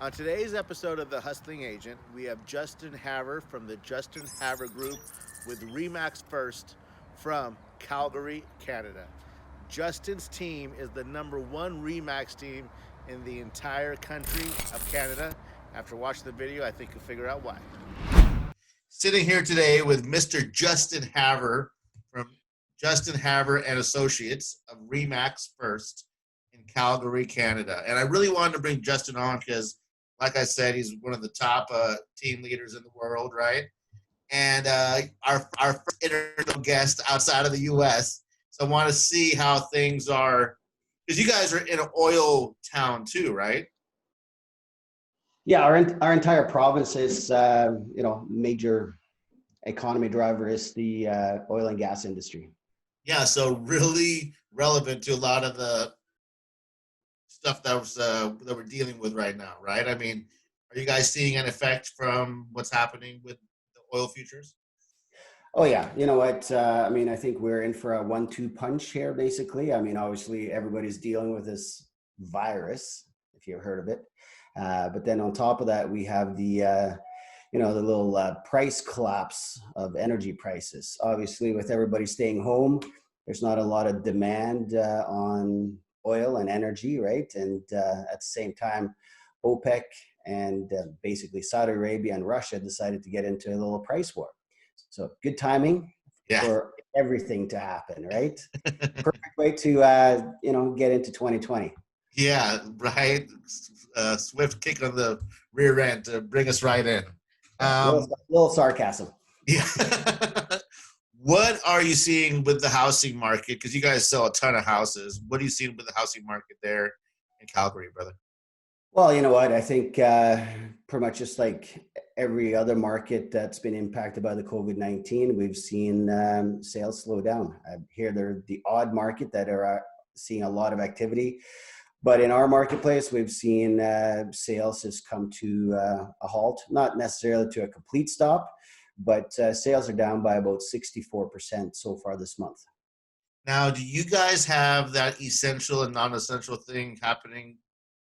On today's episode of The Hustling Agent, we have Justin Havre from the Justin Havre Group with Remax First from Calgary, Canada. Justin's team is the number one Remax team in the entire country of Canada. After watching the video, I think you'll figure out why. Sitting here today with Mr. Justin Havre from Justin Havre and Associates of Remax First in Calgary, Canada. And I really wanted to bring Justin on because, like I said, he's one of the top team leaders in the world, right? And our first international guest outside of the U.S. So I want to see how things are, because you guys are in an oil town too, right? Yeah, our entire province is, major economy driver is the oil and gas industry. Yeah, so really relevant to a lot of the stuff that we're dealing with right now, right? I mean, are you guys seeing an effect from what's happening with the oil futures? Oh yeah, you know what? I think we're in for a 1-2 punch here, basically. I mean, obviously everybody's dealing with this virus, if you've heard of it. But then on top of that, we have the little price collapse of energy prices. Obviously, with everybody staying home, there's not a lot of demand on oil and energy, right? And at the same time, OPEC and basically Saudi Arabia and Russia decided to get into a little price war. So good timing Yeah. for everything to happen, right? Perfect way to get into 2020. Yeah, right. Swift kick on the rear end to bring us right in. Yeah, Um, little sarcasm. yeah. What are you seeing with the housing market? Because you guys sell a ton of houses. What are you seeing with the housing market there in Calgary, brother? Well, you know what? I think pretty much just like every other market that's been impacted by the COVID-19, we've seen sales slow down. I hear they're the odd market that are seeing a lot of activity. But in our marketplace, we've seen sales has come to a halt, not necessarily to a complete stop, but sales are down by about 64% so far this month. Now, do you guys have that essential and non-essential thing happening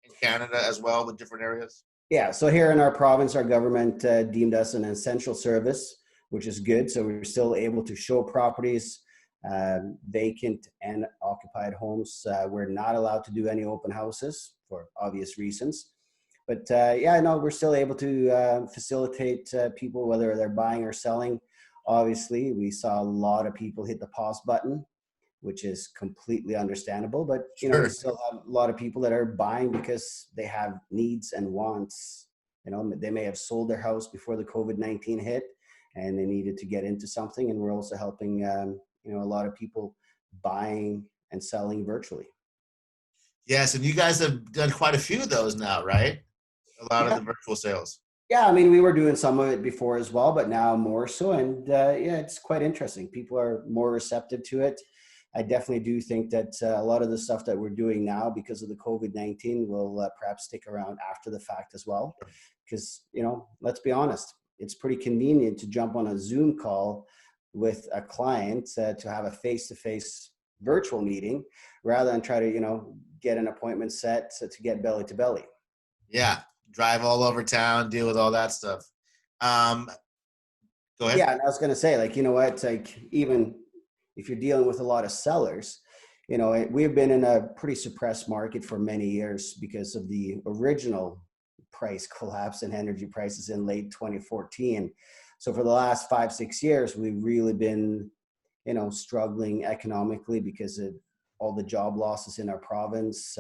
in Canada as well with different areas? Yeah, so here in our province, our government deemed us an essential service, which is good. So we're still able to show properties, vacant and occupied homes. We're not allowed to do any open houses for obvious reasons. But we're still able to facilitate people, whether they're buying or selling. Obviously, we saw a lot of people hit the pause button, which is completely understandable. But we Sure. still have a lot of people that are buying because they have needs and wants. They may have sold their house before the COVID-19 hit, and they needed to get into something. And we're also helping, a lot of people buying and selling virtually. Yes, and you guys have done quite a few of those now, right? A lot of Yeah, the virtual sales. yeah. I mean, we were doing some of it before as well, but now more so. And it's quite interesting. People are more receptive to it. I definitely do think that a lot of the stuff that we're doing now because of the COVID-19 will perhaps stick around after the fact as well. Because, let's be honest, it's pretty convenient to jump on a Zoom call with a client to have a face-to-face virtual meeting rather than try to, get an appointment set to get belly to belly. Yeah, drive all over town, deal with all that stuff. Um, Go ahead. Yeah, and I was going to say, like, you know what, like even if you're dealing with a lot of sellers, we've been in a pretty suppressed market for many years because of the original price collapse in energy prices in late 2014. So for the last 5-6 years, we've really been, struggling economically because of all the job losses in our province.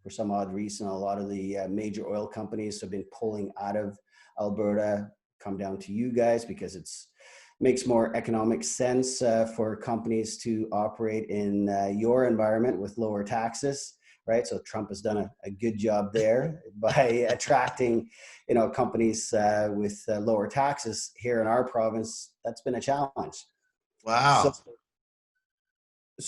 For some odd reason, a lot of the major oil companies have been pulling out of Alberta, come down to you guys because it's makes more economic sense for companies to operate in your environment with lower taxes, right? So Trump has done a good job there by attracting, companies with lower taxes here in our province. That's been a challenge. So,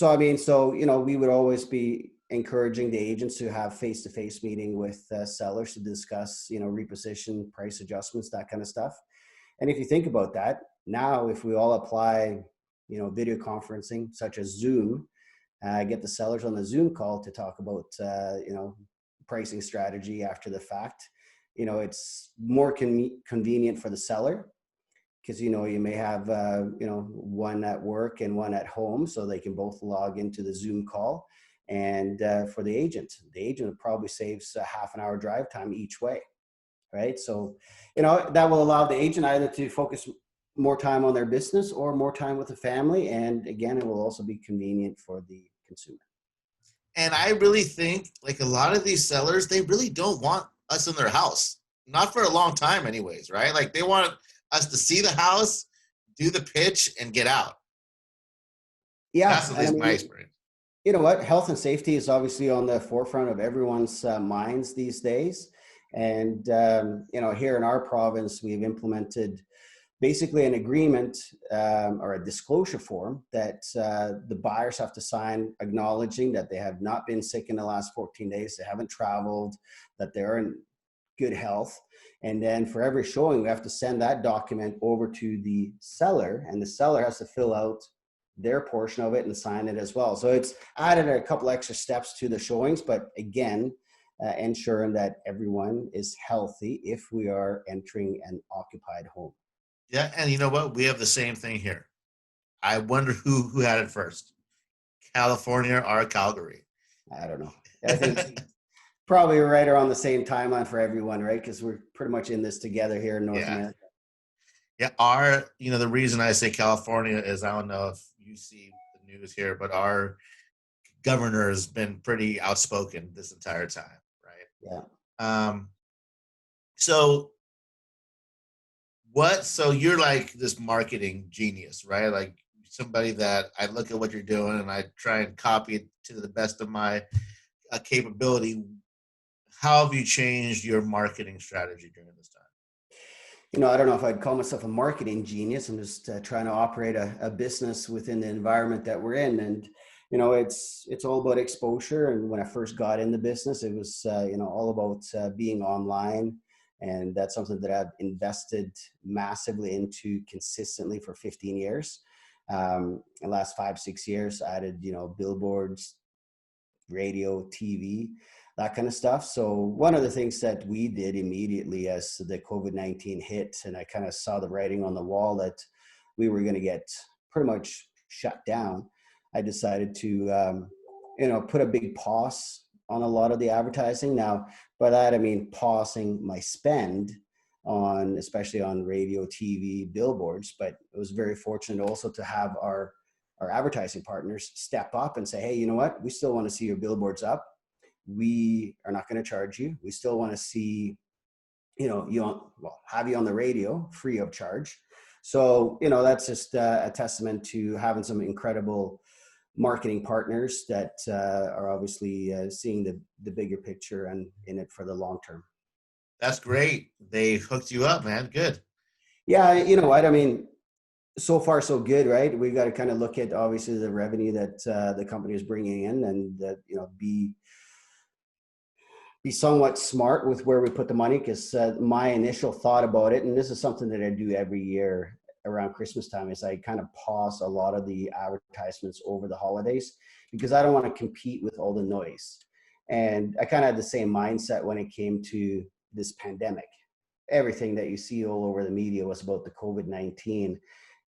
Wow. we would always be encouraging the agents to have face-to-face meeting with sellers to discuss, reposition, price adjustments, that kind of stuff. And if you think about that, now if we all apply, video conferencing such as Zoom, get the sellers on the Zoom call to talk about, pricing strategy after the fact. It's more convenient for the seller because you may have one at work and one at home, so they can both log into the Zoom call. And for the agent probably saves a half an hour drive time each way, right? So that will allow the agent either to focus more time on their business or more time with the family, and again, it will also be convenient for the consumer. And I really think like a lot of these sellers, they really don't want us in their house. Not for a long time anyways, right? Like they want us to see the house, do the pitch, and get out. Yeah, That's at and I least my mean, experience. you know what? Health and safety is obviously on the forefront of everyone's minds these days. And, here in our province, we've implemented basically an agreement or a disclosure form that the buyers have to sign acknowledging that they have not been sick in the last 14 days, they haven't traveled, that they're in good health. And then for every showing, we have to send that document over to the seller, and the seller has to fill out their portion of it and sign it as well. So it's added a couple extra steps to the showings, but again, ensuring that everyone is healthy if we are entering an occupied home. Yeah, and you know what? We have the same thing here. I wonder who had it first, California or Calgary. I don't know. I think probably right around the same timeline for everyone, right? Because we're pretty much in this together here in North Yeah. America. Yeah, the reason I say California is I don't know if you see the news here, but our governor has been pretty outspoken this entire time, right? Yeah. So so you're like this marketing genius, right? Like somebody that I look at what you're doing and I try and copy it to the best of my capability. How have you changed your marketing strategy during this time? I don't know if I'd call myself a marketing genius. I'm just trying to operate a business within the environment that we're in. And, it's all about exposure. And when I first got in the business, it was, all about being online. And that's something that I've invested massively into consistently for 15 years. The last 5-6 years, I added, billboards, radio, TV, that kind of stuff. So one of the things that we did immediately as the COVID-19 hit, and I kind of saw the writing on the wall that we were going to get pretty much shut down, I decided to, put a big pause on a lot of the advertising. Now, by that, I mean pausing my spend on, especially on radio, TV, billboards, but it was very fortunate also to have our advertising partners step up and say, hey, you know what? We still want to see your billboards up. We are not going to charge you. We still want to see, have you on the radio free of charge. So, that's just a testament to having some incredible marketing partners that are obviously seeing the bigger picture and in it for the long term. That's great. They hooked you up, man. Good. Yeah, you know what? I mean, so far so good, right? We got to kind of look at obviously the revenue that the company is bringing in, and be somewhat smart with where we put the money. Because my initial thought about it, and this is something that I do every year around Christmas time, is I kind of pause a lot of the advertisements over the holidays because I don't want to compete with all the noise. And I kind of had the same mindset when it came to this pandemic. Everything that you see all over the media was about the COVID-19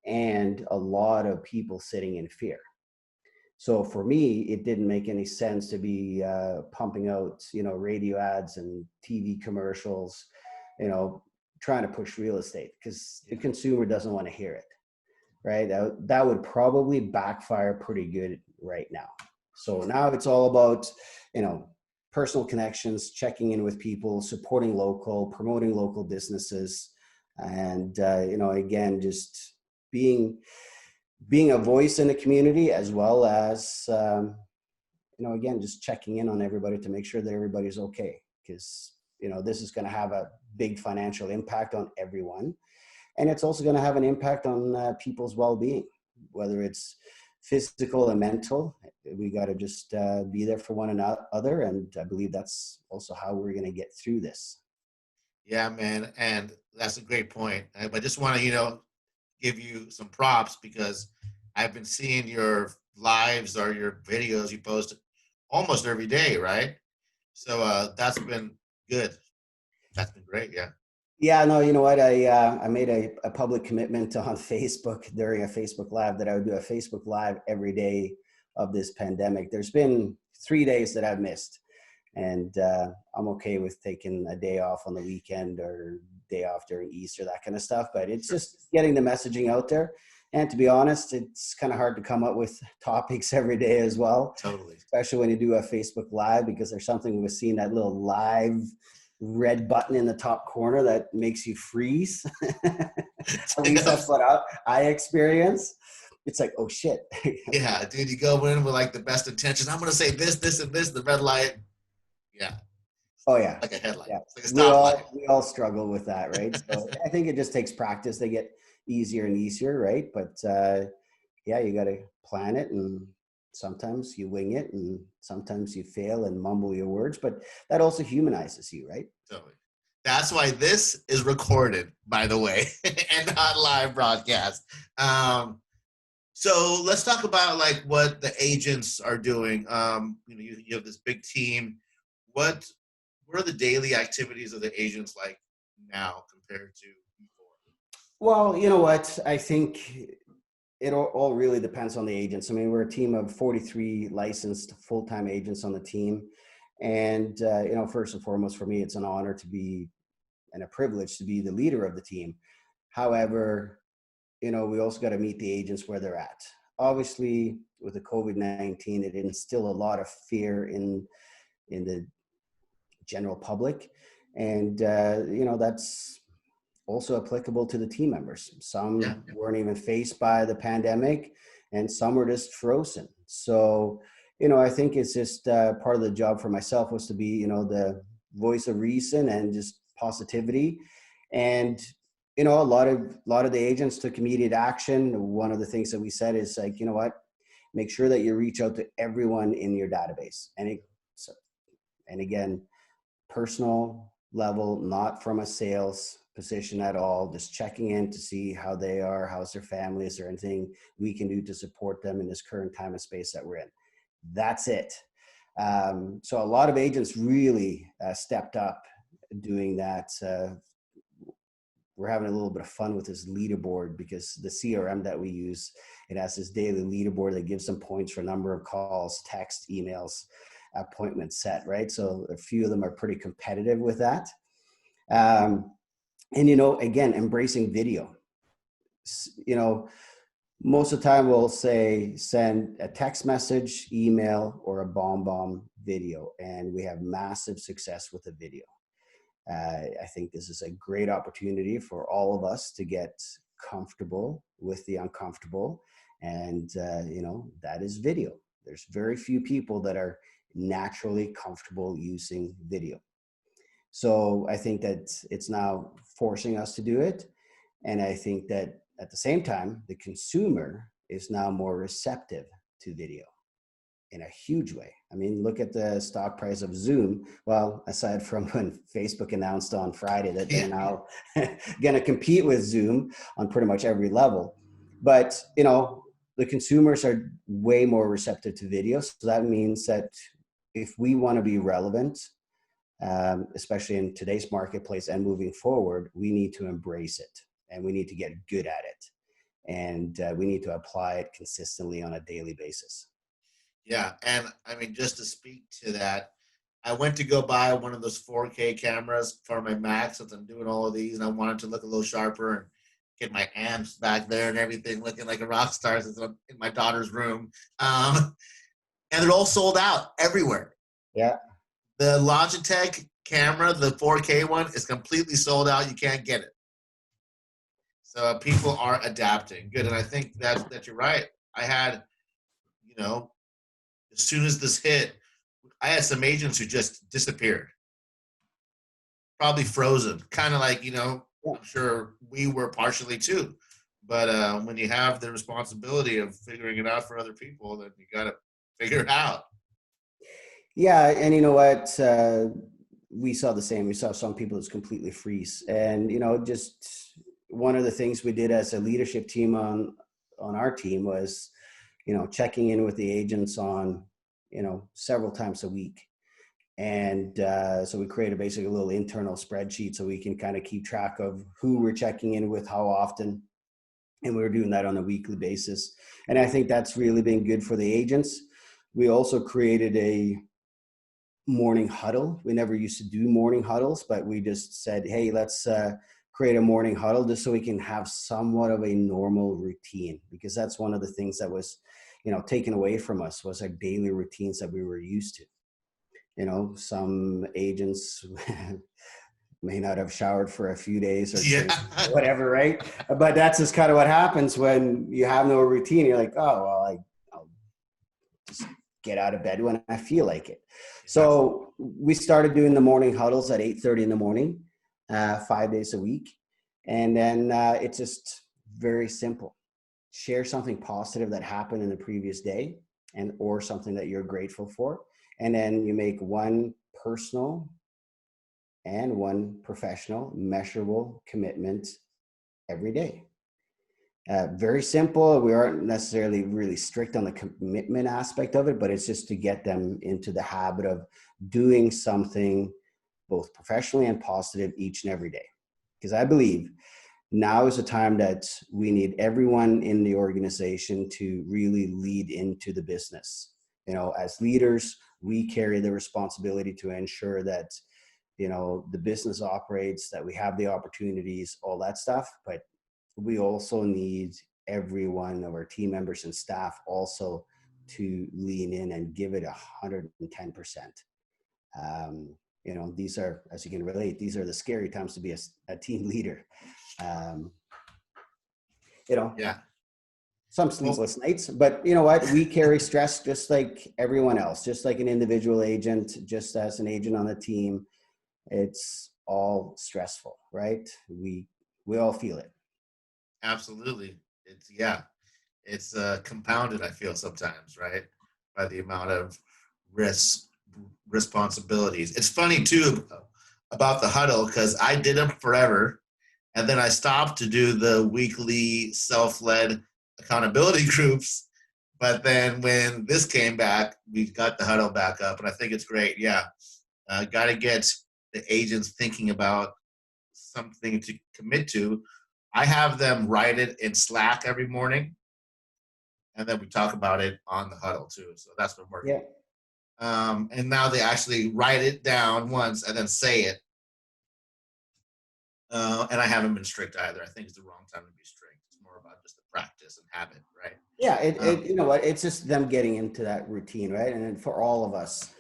and a lot of people sitting in fear. So for me, it didn't make any sense to be pumping out, radio ads and TV commercials, trying to push real estate because the consumer doesn't want to hear it, right? That would probably backfire pretty good right now. So now it's all about, personal connections, checking in with people, supporting local, promoting local businesses, and again, just being a voice in the community, as well as again, just checking in on everybody to make sure that everybody's okay, because this is going to have a big financial impact on everyone, and it's also going to have an impact on people's well-being, whether it's physical and mental. We got to just be there for one another, and I believe that's also how we're going to get through this. Yeah, man, and that's a great point. I just want to give you some props because I've been seeing your lives or your videos you post almost every day, right? So that's been good. That's been great. Yeah. Yeah, no, you know what? I made a public commitment on Facebook during a Facebook Live that I would do a Facebook Live every day of this pandemic. There's been 3 days that I've missed, and I'm okay with taking a day off on the weekend or day off during Easter, that kind of stuff. But it's Sure. just getting the messaging out there. And to be honest, it's kind of hard to come up with topics every day as well, Totally. especially when you do a Facebook Live, because there's something with seeing that little live red button in the top corner that makes you freeze. At least that's what I experience. It's like, oh shit. Yeah, dude, you go in with like the best intentions. I'm gonna say this, this, and this. The red light, yeah, Oh yeah. like a headlight. Yeah. It's like a stoplight. We all struggle with that, right? So I think it just takes practice. They get easier and easier, right? But yeah, you got to plan it, and sometimes you wing it, and sometimes you fail and mumble your words, but that also humanizes you, right? Totally. That's why this is recorded, by the way, and not live broadcast. So let's talk about like what the agents are doing. You have this big team. What what are the daily activities of the agents like now compared to before? Well, you know what? I think it all really depends on the agents. I mean, we're a team of 43 licensed full-time agents on the team. And, first and foremost, for me, it's an honor to be and a privilege to be the leader of the team. However, we also got to meet the agents where they're at. Obviously, with the COVID-19, it instilled a lot of fear in the general public. And, that's also applicable to the team members. Yeah. Some weren't even faced by the pandemic, and some were just frozen. So, I think it's just part of the job for myself was to be, the voice of reason and just positivity. And a lot of the agents took immediate action. One of the things that we said is like, you know what, make sure that you reach out to everyone in your database. And again, personal level, not from a sales position at all, just checking in to see how they are, how's their family, is there anything we can do to support them in this current time and space that we're in. That's it. So a lot of agents really stepped up doing that. We're having a little bit of fun with this leaderboard because the CRM that we use, it has this daily leaderboard that gives them points for number of calls, text, emails, appointments set, right? So a few of them are pretty competitive with that. And, again, embracing video. Most of the time we'll say send a text message, email, or a bomb video. And we have massive success with the video. I think this is a great opportunity for all of us to get comfortable with the uncomfortable. And, that is video. There's very few people that are naturally comfortable using video. So I think that it's now forcing us to do it. And I think that at the same time, the consumer is now more receptive to video in a huge way. I mean, look at the stock price of Zoom. Well, aside from when Facebook announced on Friday that they're now going to compete with Zoom on pretty much every level. But, the consumers are way more receptive to video. So that means that if we want to be relevant, especially in today's marketplace and moving forward, we need to embrace it and we need to get good at it. And we need to apply it consistently on a daily basis. Yeah, and I mean, just to speak to that, I went to go buy one of those 4K cameras for my Mac since I'm doing all of these, and I wanted to look a little sharper and get my amps back there and everything, looking like a rock star since I'm in my daughter's room. And they're all sold out everywhere. Yeah. The Logitech camera, the 4K one, is completely sold out. You can't get it. So people are adapting. Good, and I think that you're right. I had, as soon as this hit, I had some agents who just disappeared, probably frozen, kind of like, I'm sure we were partially too. But when you have the responsibility of figuring it out for other people, then you got to figure it out. Yeah, and you know what? We saw the same. We saw some people just completely freeze, and just one of the things we did as a leadership team on our team was, checking in with the agents on, several times a week. And so we created basically a little internal spreadsheet so we can kind of keep track of who we're checking in with, how often. And we were doing that on a weekly basis. And I think that's really been good for the agents. We also created a morning huddle. We never used to do morning huddles, but we just said, hey, let's create a morning huddle just so we can have somewhat of a normal routine, because that's one of the things that was, taken away from us was our daily routines that we were used to. Some agents may not have showered for a few days or Yeah. whatever, right? But that's just kind of what happens when you have no routine. You're like, oh, well, I'll just get out of bed when I feel like it. So we started doing the morning huddles at 8:30 in the morning, 5 days a week. And then it's just very simple. Share something positive that happened in the previous day or something that you're grateful for. And then you make one personal and one professional measurable commitment every day. Very simple. We aren't necessarily really strict on the commitment aspect of it, but it's just to get them into the habit of doing something both professionally and positive each and every day. Because I believe now is the time that we need everyone in the organization to really lead into the business. As leaders, we carry the responsibility to ensure that, the business operates, that we have the opportunities, all that stuff. But we also need every one of our team members and staff also to lean in and give it 110%. These are, as you can relate, these are the scary times to be a team leader. Yeah. Some sleepless nights, but you know what? We carry stress just like everyone else, just like an individual agent, just as an agent on a team. It's all stressful, right? We all feel it. Absolutely. It's compounded, I feel sometimes, right? By the amount of responsibilities. It's funny too about the huddle, because I did them forever. And then I stopped to do the weekly self-led accountability groups. But then when this came back, we got the huddle back up, and I think it's great. Yeah. Got to get the agents thinking about something to commit to. I have them write it in Slack every morning, and then we talk about it on the huddle too. So that's been working. Yeah. And now they actually write it down once and then say it. And I haven't been strict either. I think it's the wrong time to be strict. It's more about just the practice and habit, right? Yeah, you know what? It's just them getting into that routine, right? And for all of us,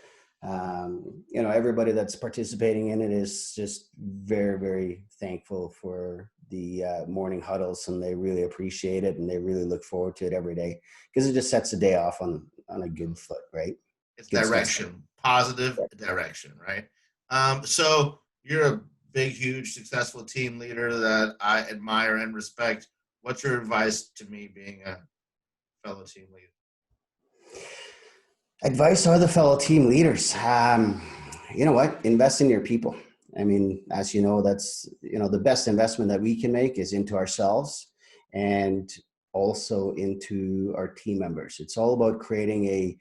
everybody that's participating in it is just very, very thankful for the morning huddles, and they really appreciate it, and they really look forward to it every day, because it just sets the day off on a good foot, right? It's Good direction, stuff. positive direction, right? So you're a big, huge, successful team leader that I admire and respect. What's your advice to me being a fellow team leader? Advice are the fellow team leaders. You know what? Invest in your people. I mean, as you know, that's, the best investment that we can make is into ourselves and also into our team members. It's all about creating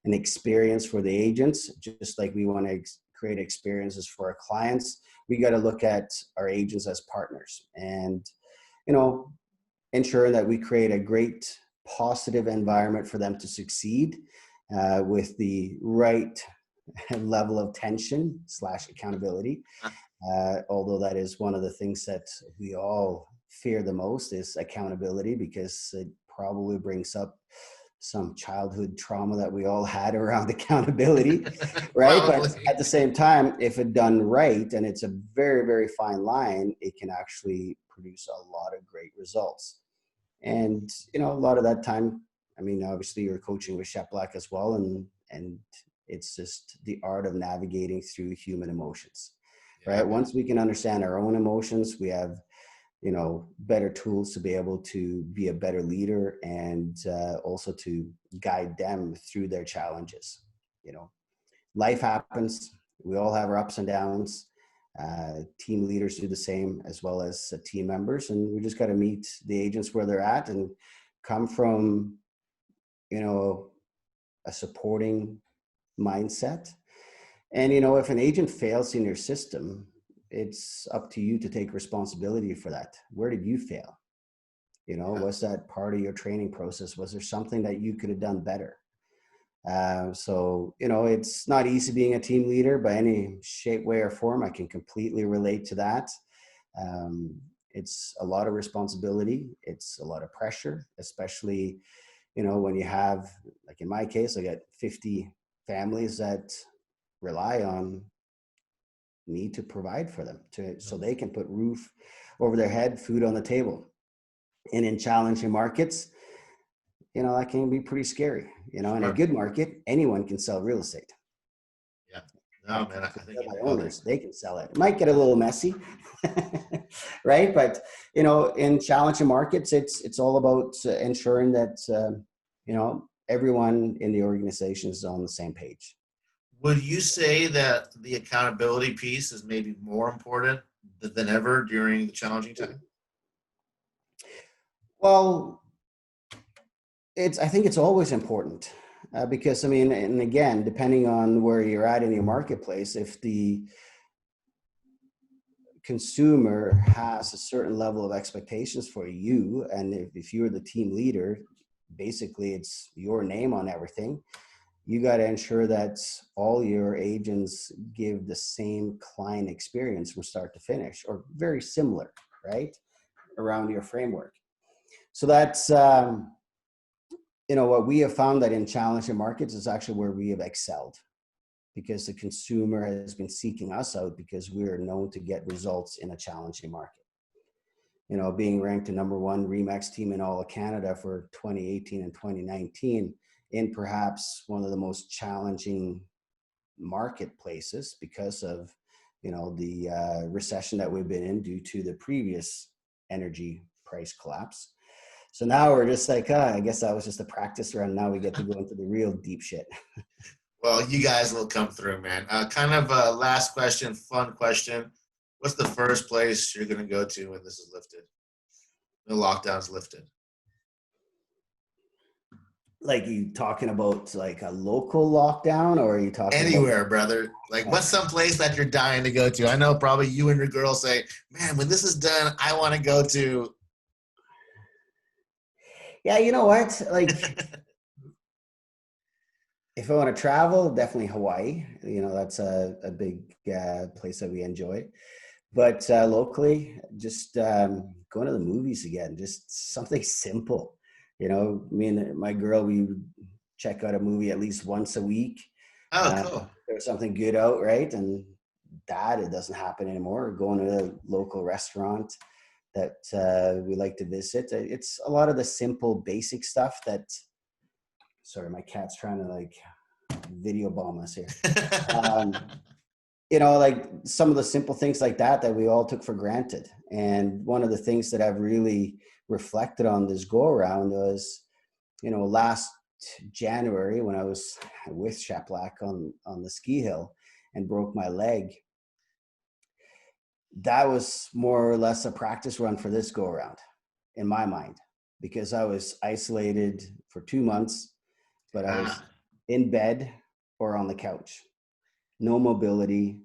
an experience for the agents, just like we want to create experiences for our clients. We got to look at our agents as partners, and, ensure that we create a great positive environment for them to succeed, with the right level of tension / accountability. Although that is one of the things that we all fear the most is accountability, because it probably brings up some childhood trauma that we all had around accountability, right? But at the same time, if it done right, and it's a very, very fine line, it can actually produce a lot of great results. And, a lot of that time, I mean, obviously you're coaching with Shep Black as well. And it's just the art of navigating through human emotions, right? Once we can understand our own emotions, we have, better tools to be able to be a better leader, and also to guide them through their challenges. Life happens. We all have our ups and downs. Team leaders do the same, as well as team members. And we just got to meet the agents where they're at and come from, a supporting mindset, And, you know, if an agent fails in your system, it's up to you to take responsibility for that. Where did you fail? You know, Yeah. was that part of your training process? Was there something that you could have done better? So, you know, it's not easy being a team leader by any shape, way, or form. I can completely relate to that. Um, it's a lot of responsibility. It's a lot of pressure, especially, you know, when you have, like in my case, I got 50 families that rely on me to provide for them so they can put roof over their head, food on the table. And in challenging markets, you know, that can be pretty scary. You know, in a Sure. good market, anyone can sell real estate. Yeah. No, Heck, man, if I it's think owned you by nailed it. owners, they can sell it. It might get a little messy, right? But you know, in challenging markets, it's all about ensuring that you know, everyone in the organization is on the same page. Would you say that the accountability piece is maybe more important than ever during the challenging time? Well, I think it's always important because I mean, and again, depending on where you're at in your marketplace, if the consumer has a certain level of expectations for you, and if you're the team leader, basically it's your name on everything. You got to ensure that all your agents give the same client experience from start to finish or very similar, right, around your framework. So that's you know, what we have found that in challenging markets is actually where we have excelled, because the consumer has been seeking us out because we are known to get results in a challenging market. You know, being ranked the number one Remax team in all of Canada for 2018 and 2019 in perhaps one of the most challenging marketplaces because of, you know, the recession that we've been in due to the previous energy price collapse. So now we're just like, I guess that was just a practice run. Now we get to go into the real deep shit. Well, you guys will come through, man. Kind of a last question, fun question. What's the first place you're going to go to when this is lifted? The lockdown's lifted. Like, you talking about like a local lockdown, or are you talking about? Anywhere, brother. Like, what's some place that you're dying to go to? I know probably you and your girl say, man, when this is done, I want to go to. Yeah, you know what? Like, if I want to travel, definitely Hawaii. You know, that's a big place that we enjoy. But locally, just going to the movies again, just something simple. You know, me and my girl, we would check out a movie at least once a week. Oh, cool. There's something good out, right? And that, it doesn't happen anymore. Going to a local restaurant that we like to visit. It's a lot of the simple, basic stuff that. Sorry, my cat's trying to like video bomb us here. Um, you know, like some of the simple things like that that we all took for granted. And one of the things that I've really reflected on this go around was, you know, last January when I was with Shaplak on the ski hill and broke my leg. That was more or less a practice run for this go around in my mind, because I was isolated for 2 months, but I was Ah, in bed or on the couch, no mobility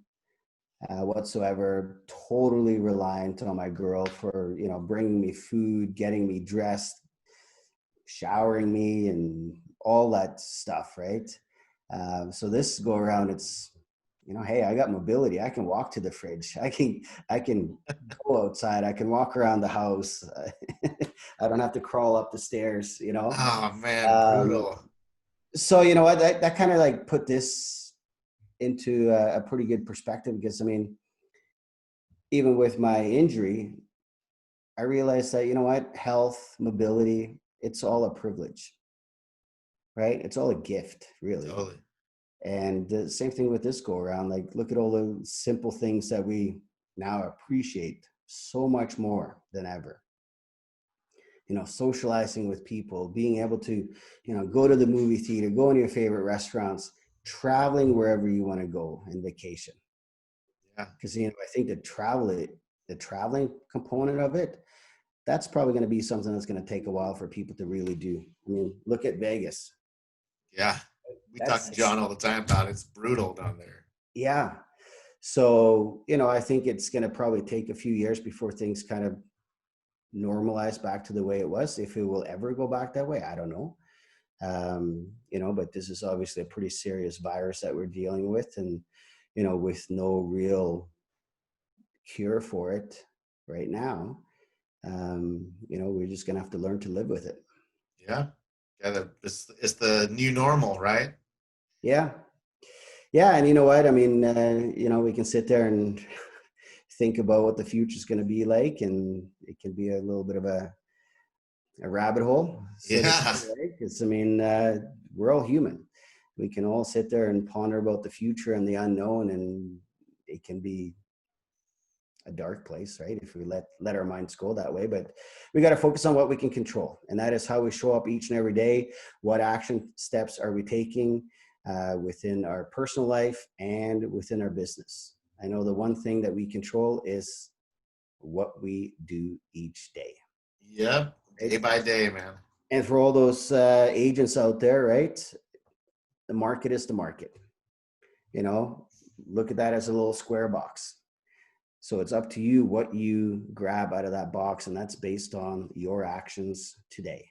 whatsoever, totally reliant on my girl for, you know, bringing me food, getting me dressed, showering me, and all that stuff, right? So this go around, it's, you know, hey, I got mobility. I can walk to the fridge. I can go outside. I can walk around the house. I don't have to crawl up the stairs, you know. oh, man, Um, brutal. so you know what, that kind of like put this into a pretty good perspective, because I mean, even with my injury, I realized that, you know what, health, mobility, it's all a privilege, right? It's all a gift, really. Totally. And the same thing with this go around. Like, look at all the simple things that we now appreciate so much more than ever. You know, socializing with people, being able to, you know, go to the movie theater, go to your favorite restaurants, traveling wherever you want to go and vacation. Yeah. Because, you know, I think the traveling component of it, that's probably going to be something that's going to take a while for people to really do. I mean, look at Vegas. Yeah. We talk That's to John all the time about it. It's brutal down there. Yeah. So, I think it's going to probably take a few years before things kind of normalize back to the way it was. If it will ever go back that way, I don't know. But this is obviously a pretty serious virus that we're dealing with, and, with no real cure for it right now. We're just going to have to learn to live with it. Yeah. It's the new normal, right? Yeah. Yeah. And you know what? I mean, we can sit there and think about what the future is going to be like, and it can be a little bit of a rabbit hole. Yeah. Because, I mean, we're all human. We can all sit there and ponder about the future and the unknown, and it can be a dark place, right? If we let our minds go that way. But we got to focus on what we can control, and that is how we show up each and every day. What action steps are we taking within our personal life and within our business? I know the one thing that we control is what we do each day. Yep. Day by day, man. And for all those agents out there, right? The market is the market. Look at that as a little square box. So it's up to you what you grab out of that box, and that's based on your actions today.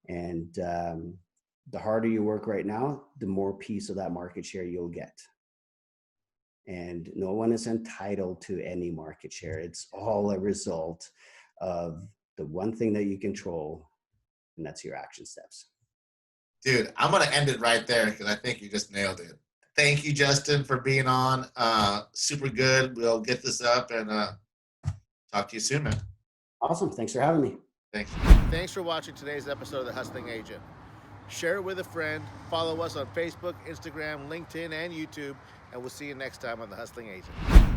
And the harder you work right now, the more piece of that market share you'll get. And no one is entitled to any market share. It's all a result of the one thing that you control, and that's your action steps. Dude, I'm going to end it right there because I think you just nailed it. Thank you, Justin, for being on. Super good. We'll get this up and talk to you soon, man. Awesome. Thanks for having me. Thanks. Thanks for watching today's episode of The Hustling Agent. Share it with a friend. Follow us on Facebook, Instagram, LinkedIn, and YouTube. And we'll see you next time on The Hustling Agent.